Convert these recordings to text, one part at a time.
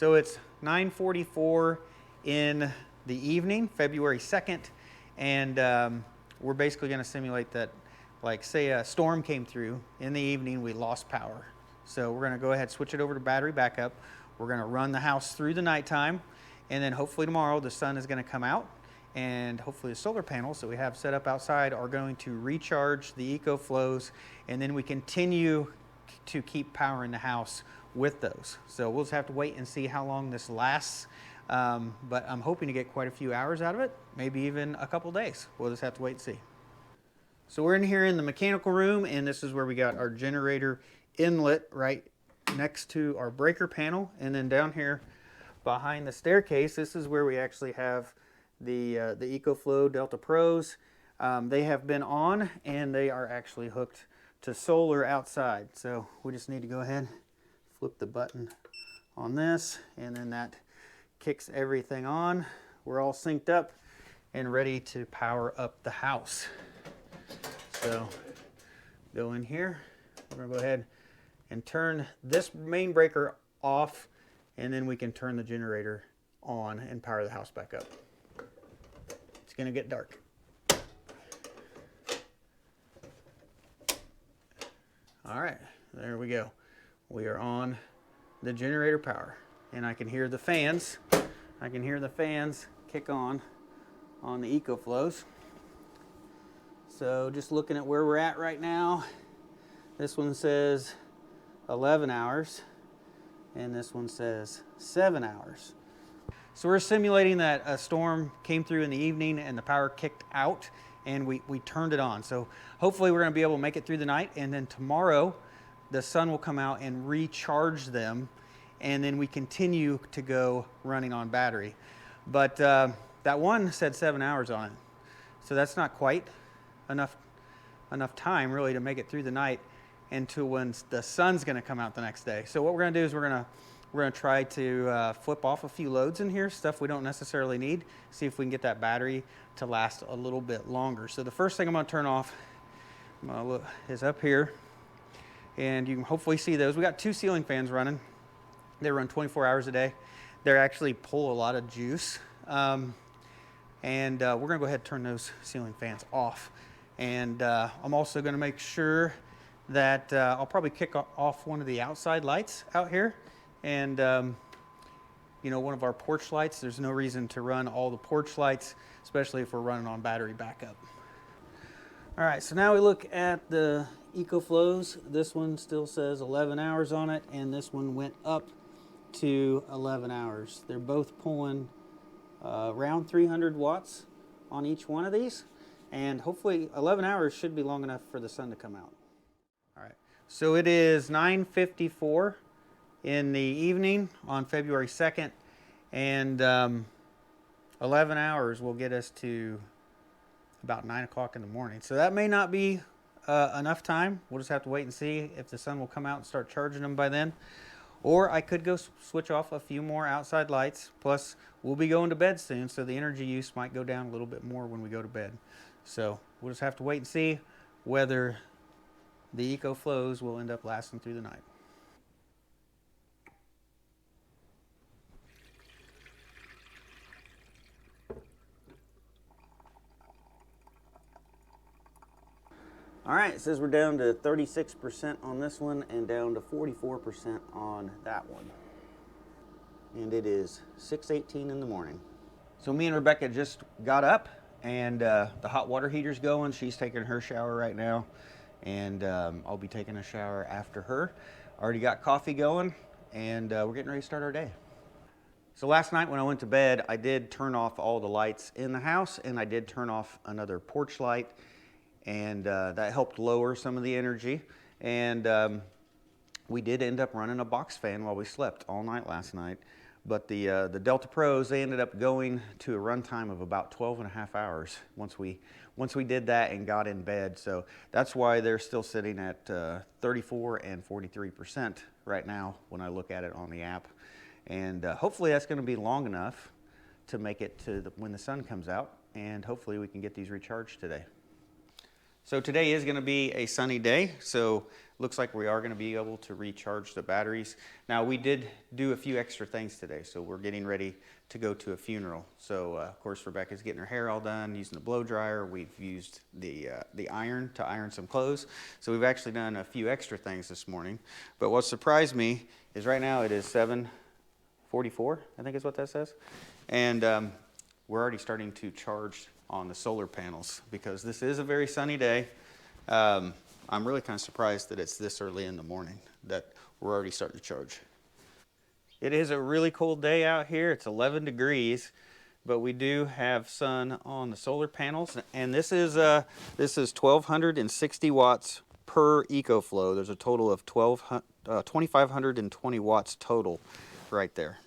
So it's 9:44 in the evening, February 2nd, and we're basically going to simulate that, like say a storm came through in the evening, we lost power. So we're going to go ahead, switch it over to battery backup. We're going to run the house through the nighttime, and then hopefully tomorrow the sun is going to come out, and hopefully the solar panels that we have set up outside are going to recharge the EcoFlows, and then we continue to keep power in the house with those. So we'll just have to wait and see how long this lasts, but I'm hoping to get quite a few hours out of it, maybe even a couple days. We'll just have to wait and see. So we're in here in the mechanical room, and this is where we got our generator inlet right next to our breaker panel, and then down here behind the staircase, this is where we actually have the EcoFlow Delta Pros. They have been on, and they are actually hooked to solar outside. So we just need to go ahead, flip the button on this, and then that kicks everything on. We're all synced up and ready to power up the house. So go in here, we're gonna go ahead and turn this main breaker off, and then we can turn the generator on and power the house back up. It's gonna get dark. All right, there we go. We are on the generator power, and I can hear the fans. I can hear the fans kick on the EcoFlows. So just looking at where we're at right now, this one says 11 hours, and this one says 7 hours. So we're simulating that a storm came through in the evening and the power kicked out, and we turned it on. So hopefully we're going to be able to make it through the night, and then tomorrow the sun will come out and recharge them, and then we continue to go running on battery. But that one said 7 hours on it, so that's not quite enough time really to make it through the night until when the sun's going to come out the next day. So what we're going to do is we're going to try to flip off a few loads in here, stuff we don't necessarily need, see if we can get that battery to last a little bit longer. So the first thing I'm going to turn off is up here, and you can hopefully see those. We got 2 ceiling fans running. They run 24 hours a day. They actually pull a lot of juice, and we're going to go ahead and turn those ceiling fans off. And I'm also going to make sure that I'll probably kick off one of the outside lights out here. And you know, one of our porch lights, there's no reason to run all the porch lights, especially if we're running on battery backup. All right, so now we look at the EcoFlows. This one still says 11 hours on it, and this one went up to 11 hours. They're both pulling around 300 watts on each one of these, and hopefully 11 hours should be long enough for the sun to come out. All right, so it is 9:54 in the evening on February 2nd, and 11 hours will get us to about 9 o'clock in the morning. So that may not be enough time. We'll just have to wait and see if the sun will come out and start charging them by then. Or I could go switch off a few more outside lights. Plus, we'll be going to bed soon, so the energy use might go down a little bit more when we go to bed. So we'll just have to wait and see whether the EcoFlows will end up lasting through the night. All right, it says we're down to 36% on this one and down to 44% on that one. And it is 6:18 in the morning. So me and Rebecca just got up, and the hot water heater's going. She's taking her shower right now, and I'll be taking a shower after her. Already got coffee going, and we're getting ready to start our day. So last night when I went to bed, I did turn off all the lights in the house, and I did turn off another porch light, and that helped lower some of the energy. And we did end up running a box fan while we slept all night last night. But the Delta Pros, they ended up going to a runtime of about 12 and a half hours once we did that and got in bed. So that's why they're still sitting at 34 and 43% right now when I look at it on the app. And hopefully that's going to be long enough to make it to when the sun comes out, and hopefully we can get these recharged today. So today is going to be a sunny day, so looks like we are going to be able to recharge the batteries. Now we did do a few extra things today, so we're getting ready to go to a funeral. So of course Rebecca's getting her hair all done using the blow dryer. We've used the iron to iron some clothes. So we've actually done a few extra things this morning. But what surprised me is right now it is 7:44, I think is what that says. And we're already starting to charge on the solar panels because this is a very sunny day. I'm really kind of surprised that it's this early in the morning that we're already starting to charge. It is a really cold day out here. It's 11 degrees, but we do have sun on the solar panels, and this is 1,260 watts per EcoFlow. There's a total of 2,520 watts total right there.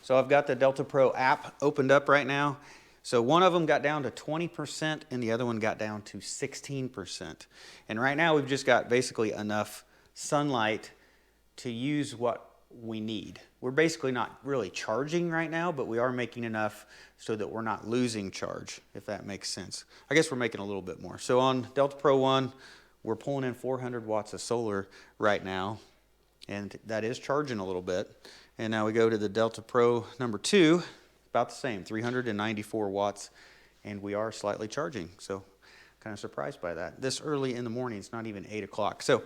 So I've got the Delta Pro app opened up right now. So one of them got down to 20% and the other one got down to 16%. And right now we've just got basically enough sunlight to use what we need. We're basically not really charging right now, but we are making enough so that we're not losing charge, if that makes sense. I guess we're making a little bit more. So on Delta Pro 1, we're pulling in 400 watts of solar right now, and that is charging a little bit. And now we go to the Delta Pro number 2, about the same, 394 watts, and we are slightly charging. So kind of surprised by that. This early in the morning, it's not even 8 o'clock. So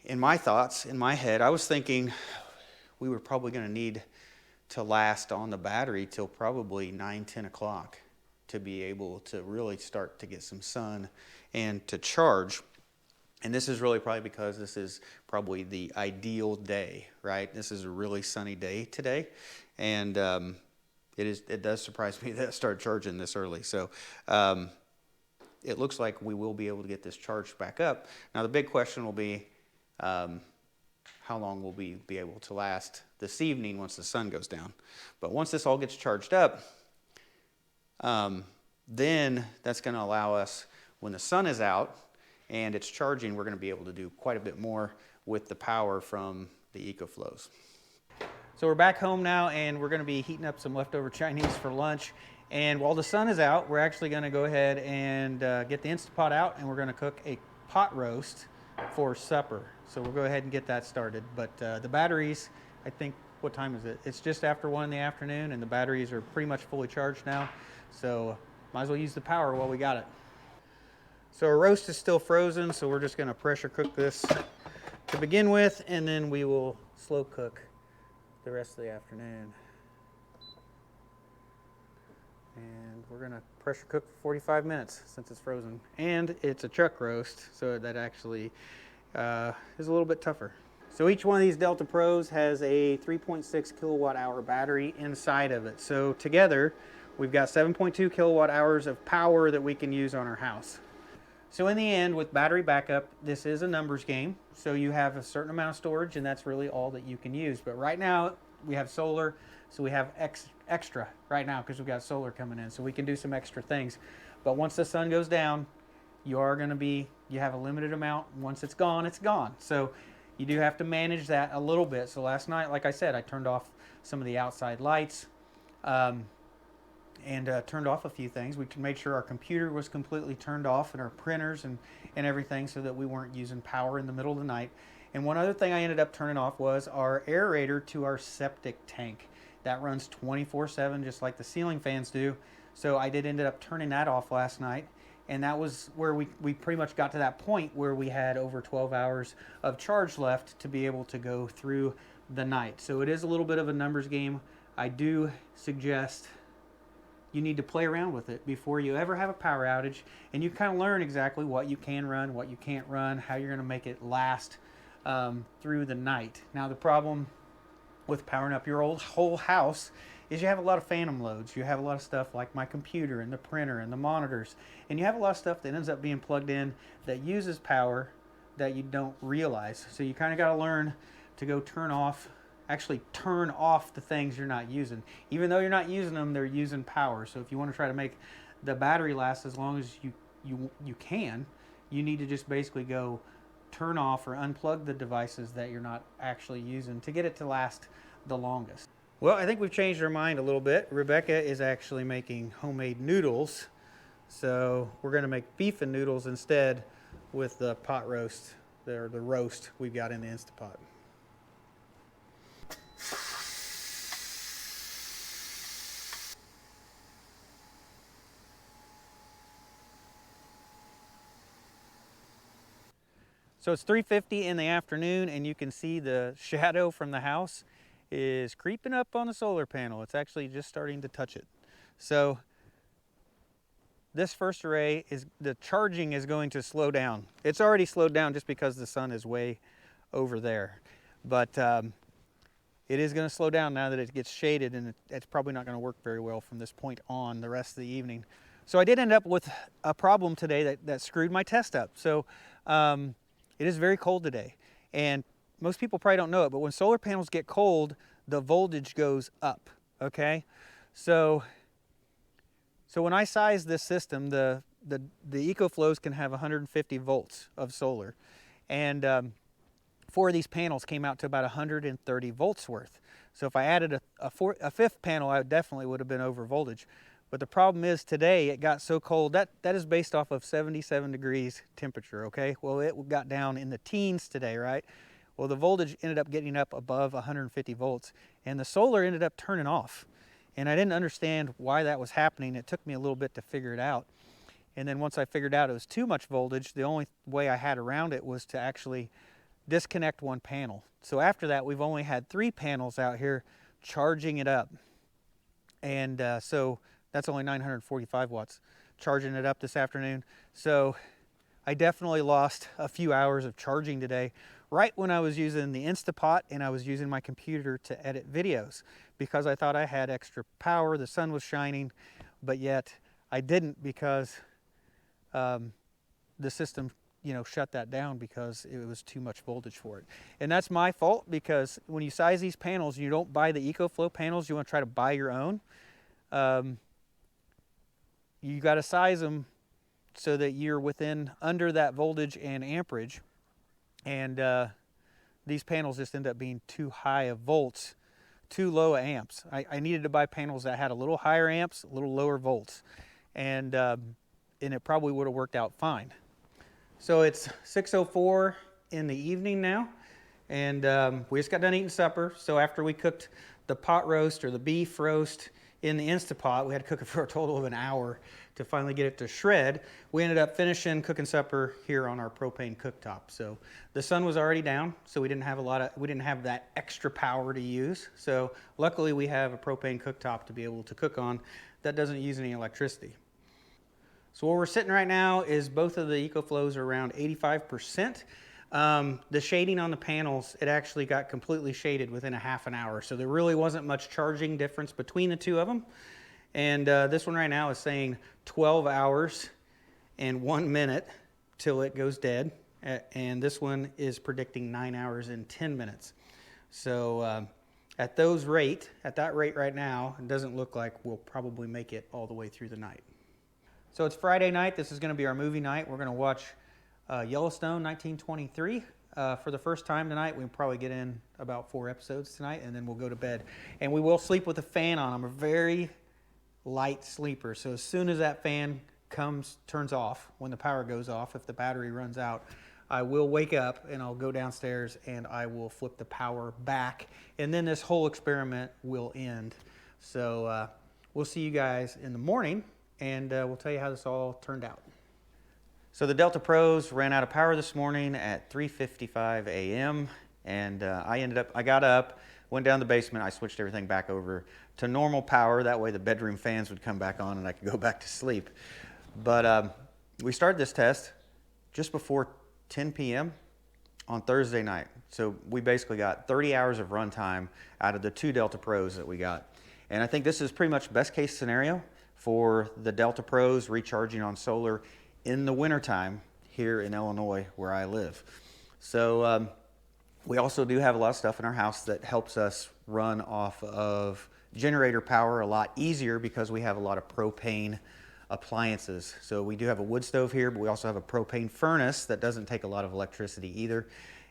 in my thoughts, in my head, I was thinking we were probably going to need to last on the battery till probably 9, 10 o'clock to be able to really start to get some sun and to charge. And this is really probably because this is probably the ideal day, right? This is a really sunny day today. And it does surprise me that it started charging this early. So it looks like we will be able to get this charged back up. Now the big question will be how long will we be able to last this evening once the sun goes down. But once this all gets charged up, then that's going to allow us, when the sun is out and it's charging, we're going to be able to do quite a bit more with the power from the EcoFlows. So we're back home now, and we're going to be heating up some leftover Chinese for lunch. And while the sun is out, we're actually going to go ahead and get the Instant Pot out, and we're going to cook a pot roast for supper. So we'll go ahead and get that started. But the batteries, I think, what time is it? It's just after 1 in the afternoon, and the batteries are pretty much fully charged now. So might as well use the power while we got it. So our roast is still frozen, so we're just going to pressure cook this to begin with, and then we will slow cook the rest of the afternoon. And we're going to pressure cook for 45 minutes since it's frozen. And it's a chuck roast, so that actually is a little bit tougher. So each one of these Delta Pros has a 3.6 kilowatt hour battery inside of it. So together, we've got 7.2 kilowatt hours of power that we can use on our house. So in the end, with battery backup, this is a numbers game. So you have a certain amount of storage, and that's really all that you can use. But right now, we have solar, so we have extra right now because we've got solar coming in. So we can do some extra things. But once the sun goes down, you have a limited amount. Once it's gone, it's gone. So you do have to manage that a little bit. So last night, like I said, I turned off some of the outside lights. And turned off a few things. We made sure our computer was completely turned off and our printers and everything so that we weren't using power in the middle of the night. And one other thing I ended up turning off was our aerator to our septic tank. That runs 24/7 just like the ceiling fans do. So I did ended up turning that off last night. And that was where we pretty much got to that point where we had over 12 hours of charge left to be able to go through the night. So it is a little bit of a numbers game. I do suggest you need to play around with it before you ever have a power outage, and you kind of learn exactly what you can run, what you can't run, how you're going to make it last through the night. Now the problem with powering up your whole house is you have a lot of phantom loads. You have a lot of stuff like my computer and the printer and the monitors, and you have a lot of stuff that ends up being plugged in that uses power that you don't realize. So you kind of got to learn to go turn off the things you're not using. Even though you're not using them, they're using power. So if you want to try to make the battery last as long as you can, you need to just basically go turn off or unplug the devices that you're not actually using to get it to last the longest. Well, I think we've changed our mind a little bit. Rebecca is actually making homemade noodles. So we're gonna make beef and noodles instead with the pot roast, or the roast we've got in the Instapot. So it's 3:50 in the afternoon, and you can see the shadow from the house is creeping up on the solar panel. It's actually just starting to touch it. So this first array, the charging is going to slow down. It's already slowed down just because the sun is way over there. But it is going to slow down now that it gets shaded, and it's probably not going to work very well from this point on the rest of the evening. So I did end up with a problem today that screwed my test up. So it is very cold today, and most people probably don't know it, but when solar panels get cold, the voltage goes up, okay? So when I size this system, the EcoFlows can have 150 volts of solar, and 4 of these panels came out to about 130 volts worth. So if I added a fifth panel, I definitely would have been over voltage. But the problem is today it got so cold, that is based off of 77 degrees temperature, okay? Well, it got down in the teens today, right? Well, the voltage ended up getting up above 150 volts, and the solar ended up turning off. And I didn't understand why that was happening. It took me a little bit to figure it out. And then once I figured out it was too much voltage, the only way I had around it was to actually disconnect one panel. So after that, we've only had 3 panels out here charging it up. And so that's only 945 watts charging it up this afternoon. So I definitely lost a few hours of charging today, right when I was using the Instapot and I was using my computer to edit videos, because I thought I had extra power, the sun was shining, but yet I didn't, because the system, you know, shut that down because it was too much voltage for it. And that's my fault, because when you size these panels, you don't buy the EcoFlow panels, you want to try to buy your own. You got to size them so that you're under that voltage and amperage, and these panels just end up being too high of volts, too low of amps. I needed to buy panels that had a little higher amps, a little lower volts, and it probably would have worked out fine. So it's 6:04 in the evening now, and we just got done eating supper. So after we cooked the pot roast, or the beef roast, in the Instapot, we had to cook it for a total of an hour to finally get it to shred. We ended up finishing cooking supper here on our propane cooktop. So the sun was already down, so we didn't have that extra power to use. So luckily we have a propane cooktop to be able to cook on that doesn't use any electricity. So where we're sitting right now is both of the EcoFlows are around 85%. The shading on the panels, it actually got completely shaded within a half an hour. So there really wasn't much charging difference between the two of them. And this one right now is saying 12 hours and 1 minute till it goes dead. And this one is predicting 9 hours and 10 minutes. So at that rate right now, it doesn't look like we'll probably make it all the way through the night. So it's Friday night. This is going to be our movie night. We're going to watch Yellowstone 1923 for the first time tonight. We'll probably get in about 4 episodes tonight, and then we'll go to bed. And we will sleep with a fan on. I'm a very light sleeper, so as soon as that fan turns off, when the power goes off, if the battery runs out, I will wake up and I'll go downstairs and I will flip the power back, and then this whole experiment will end. So we'll see you guys in the morning, and we'll tell you how this all turned out. So the Delta Pros ran out of power this morning at 3:55 a.m. and I got up, went down the basement, I switched everything back over to normal power. That way the bedroom fans would come back on and I could go back to sleep. But we started this test just before 10 p.m. on Thursday night. So we basically got 30 hours of runtime out of the 2 Delta Pros that we got. And I think this is pretty much best case scenario for the Delta Pros recharging on solar in the wintertime here in Illinois where I live. So we also do have a lot of stuff in our house that helps us run off of generator power a lot easier, because we have a lot of propane appliances. So we do have a wood stove here, but we also have a propane furnace that doesn't take a lot of electricity either.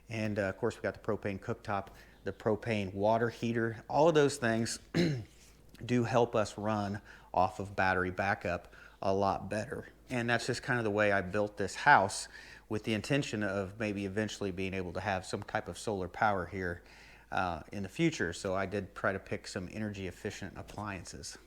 And of course we got the propane cooktop, the propane water heater. All of those things do help us run off of battery backup a lot better. And that's just kind of the way I built this house, with the intention of maybe eventually being able to have some type of solar power here in the future. So I did try to pick some energy efficient appliances.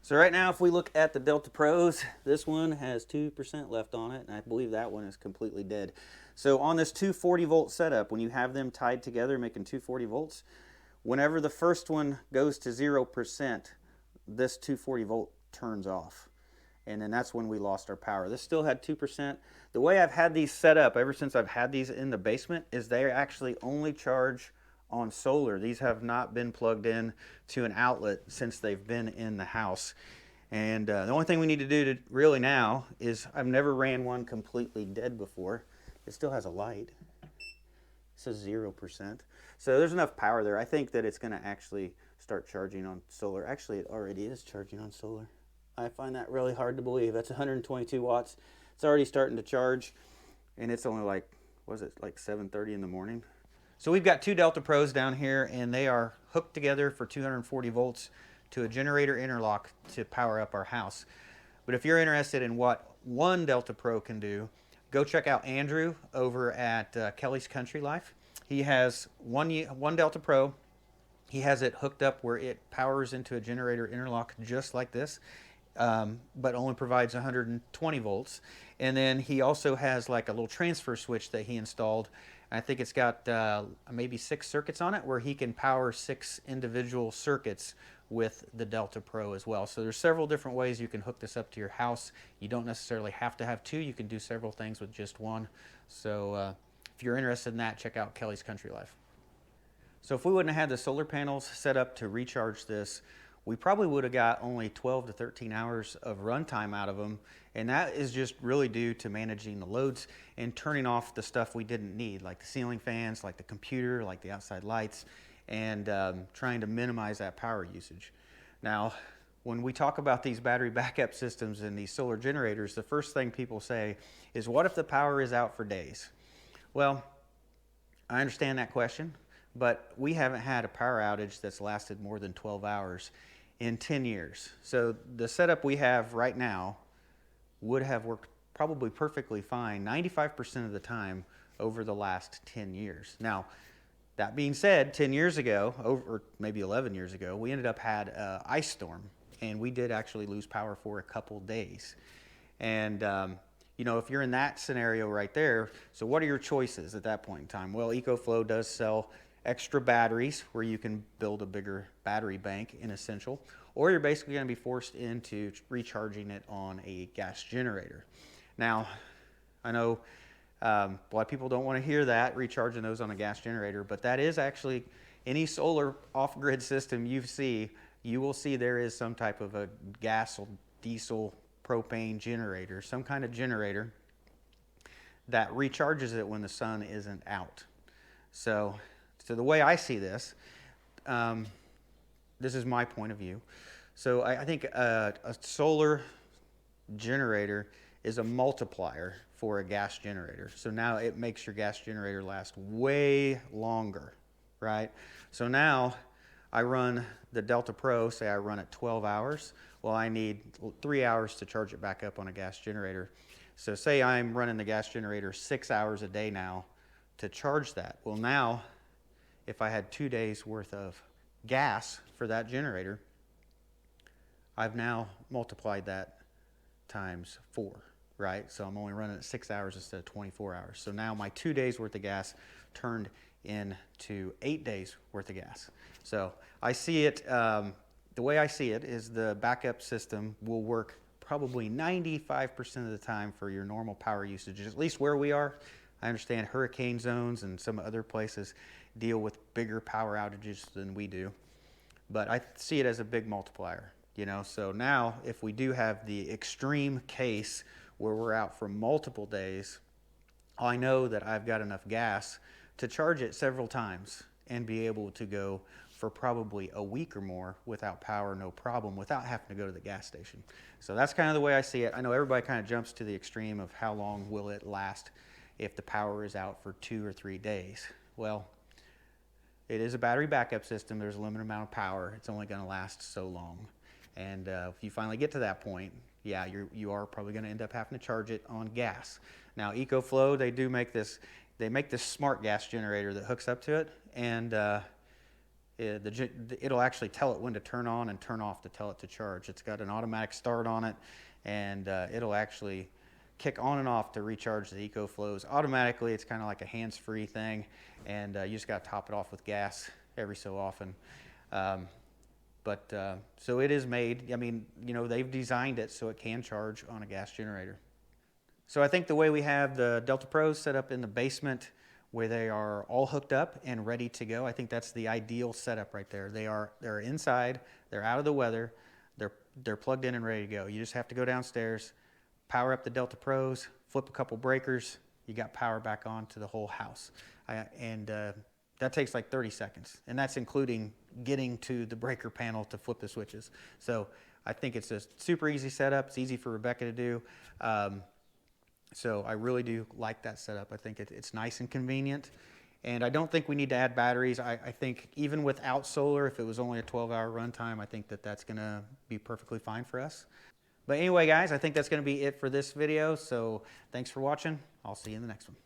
So right now, if we look at the Delta Pros, this one has 2% left on it, and I believe that one is completely dead. So on this 240 volt setup, when you have them tied together making 240 volts, whenever the first one goes to 0%, this 240 volt turns off. And then that's when we lost our power. This still had 2%. The way I've had these set up ever since I've had these in the basement is they actually only charge on solar. These have not been plugged in to an outlet since they've been in the house. And the only thing we need to do really now is, I've never ran one completely dead before. It still has a light. It says 0%. So there's enough power there. I think that it's going to actually start charging on solar. Actually, it already is charging on solar. I find that really hard to believe. That's 122 watts. It's already starting to charge, and it's only like, what is it, like 7:30 in the morning? So we've got two Delta Pros down here, and they are hooked together for 240 volts to a generator interlock to power up our house. But if you're interested in what one Delta Pro can do, go check out Andrew over at Kelly's Country Life. He has one Delta Pro. He has it hooked up where it powers into a generator interlock just like this, but only provides 120 volts. And then he also has like a little transfer switch that he installed. I think it's got maybe 6 circuits on it, where he can power 6 individual circuits with the Delta Pro as well. So there's several different ways you can hook this up to your house. You don't necessarily have to have 2. You can do several things with just one. So if you're interested in that, check out Kelly's Country Life. So if we wouldn't have had the solar panels set up to recharge this, we probably would have got only 12 to 13 hours of runtime out of them. And that is just really due to managing the loads and turning off the stuff we didn't need, like the ceiling fans, like the computer, like the outside lights, and trying to minimize that power usage. Now, when we talk about these battery backup systems and these solar generators, the first thing people say is, what if the power is out for days? Well, I understand that question, but we haven't had a power outage that's lasted more than 12 hours in 10 years. So the setup we have right now would have worked probably perfectly fine 95% of the time over the last 10 years. Now, that being said, 10 years ago, or maybe 11 years ago, we ended up had an ice storm, and we did actually lose power for a couple days. And you know, if you're in that scenario right there, so what are your choices at that point in time? Well, EcoFlow does sell extra batteries where you can build a bigger battery bank in Essential, or you're basically going to be forced into recharging it on a gas generator. Now, I know a lot of people don't want to hear that, recharging those on a gas generator, but that is actually, any solar off-grid system you will see there is some type of a gas or diesel propane generator, some kind of generator that recharges it when the sun isn't out. So the way I see this, this is my point of view. So I think a solar generator is a multiplier for a gas generator. So now it makes your gas generator last way longer, right? So now I run the Delta Pro, say I run it 12 hours. Well, I need 3 hours to charge it back up on a gas generator. So say I'm running the gas generator 6 hours a day now to charge that. Well, now, if I had 2 days worth of gas for that generator, I've now multiplied that times 4, right? So I'm only running it 6 hours instead of 24 hours. So now my 2 days worth of gas turned into 8 days worth of gas. So I see it, the way I see it is the backup system will work probably 95% of the time for your normal power usage, at least where we are. I understand hurricane zones and some other places deal with bigger power outages than we do, but I see it as a big multiplier, you know. So now if we do have the extreme case where we're out for multiple days, I know that I've got enough gas to charge it several times and be able to go for probably a week or more without power, no problem, without having to go to the gas station. So that's kind of the way I see it. I know everybody kind of jumps to the extreme of how long will it last if the power is out for 2 or 3 days. Well, it is a battery backup system. There's a limited amount of power. It's only going to last so long. And if you finally get to that point, yeah, you are probably going to end up having to charge it on gas. Now, EcoFlow, they make this smart gas generator that hooks up to it, and it'll actually tell it when to turn on and turn off to tell it to charge. It's got an automatic start on it, and it'll actually kick on and off to recharge the EcoFlows automatically. It's kind of like a hands-free thing, and you just got to top it off with gas every so often. So it is made, I mean, you know, they've designed it so it can charge on a gas generator. So I think the way we have the Delta Pros set up in the basement where they are all hooked up and ready to go, I think that's the ideal setup right there. They're inside, they're out of the weather, they're plugged in and ready to go. You just have to go downstairs, power up the Delta Pros, flip a couple breakers, you got power back on to the whole house. That takes like 30 seconds, and that's including getting to the breaker panel to flip the switches. So I think it's a super easy setup. It's easy for Rebecca to do. So I really do like that setup. I think it's nice and convenient. And I don't think we need to add batteries. I think even without solar, if it was only a 12-hour runtime, I think that's going to be perfectly fine for us. But anyway, guys, I think that's going to be it for this video. So thanks for watching. I'll see you in the next one.